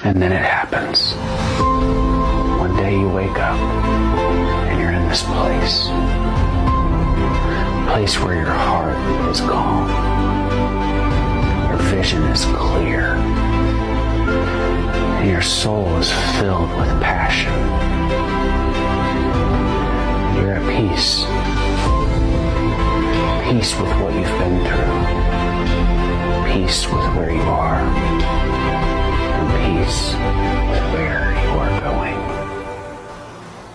And then it happens. One day you wake up and you're in this place. A place where your heart is calm. Your vision is clear. And your soul is filled with passion. You're at peace. Peace with what you've been through. Peace with where